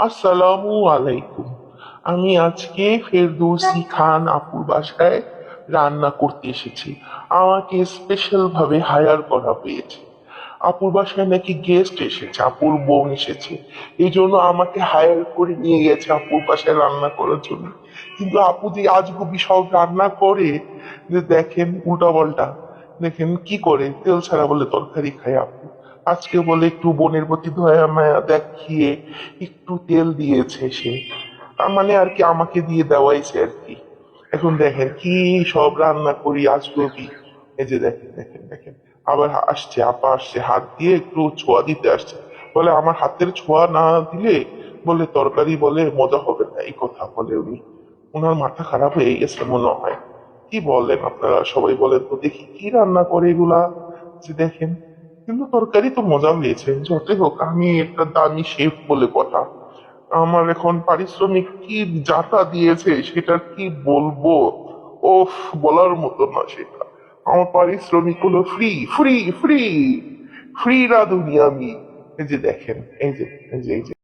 আসসালামু আলাইকুম। আমি আজকে ফেরদৌসি খান আপুর বাসায় রান্না করতে এসেছি। আমাকে স্পেশাল ভাবে হায়ার করা হয়েছে। আপুর বাসায় নাকি গেস্ট এসেছে, আপুর বোন এসেছে, এই জন্য আমাকে হায়ার করে নিয়ে গেছে আপুর বাসায় রান্না করার জন্য। কিন্তু আপু যে আজগুবি সব রান্না করে, যে দেখেন উল্টা পাল্টা, দেখেন কি করে, তেল ছাড়া বলে তরকারি খায় আপু। আজকে বলে একটু বোনের প্রতি দয়া মায়া দেখিয়ে একটু তেল দিয়েছে সে, তার মানে আর কি আমাকে দিয়ে দেওয়াইছে আর কি। এখন দেখেন কি সব রান্না করি আজগবি। এই যে দেখেন দেখেন দেখেন, আবার আসছে আপা, আসছে হাত দিয়ে একটু ছোঁয়া দিতে আসছে, বলে আমার হাতের ছোঁয়া না দিলে বলে তরকারি বলে মজা হবে না, এই কথা বলে উনি। ওনার মাথা খারাপ হয়ে গেছে মনে হয়। কি বলেন আপনারা সবাই, বলেন তো দেখি কি রান্না করে এগুলা, যে দেখেন। কিন্তু তরকারি তো মজা হয়েছে, যতই হোক আমি একটা দামি শেফ বলে কথা। আমার এখন পারিশ্রমিক কি যাতা দিয়েছে সেটা কি বলবো, ওফ, বলার মতো না সেটা। আমার পারিশ্রমিক হলো ফ্রি ফ্রি ফ্রি, ফ্রি রাঁধুনি আমি। এই যে দেখেন, এই যে এই যে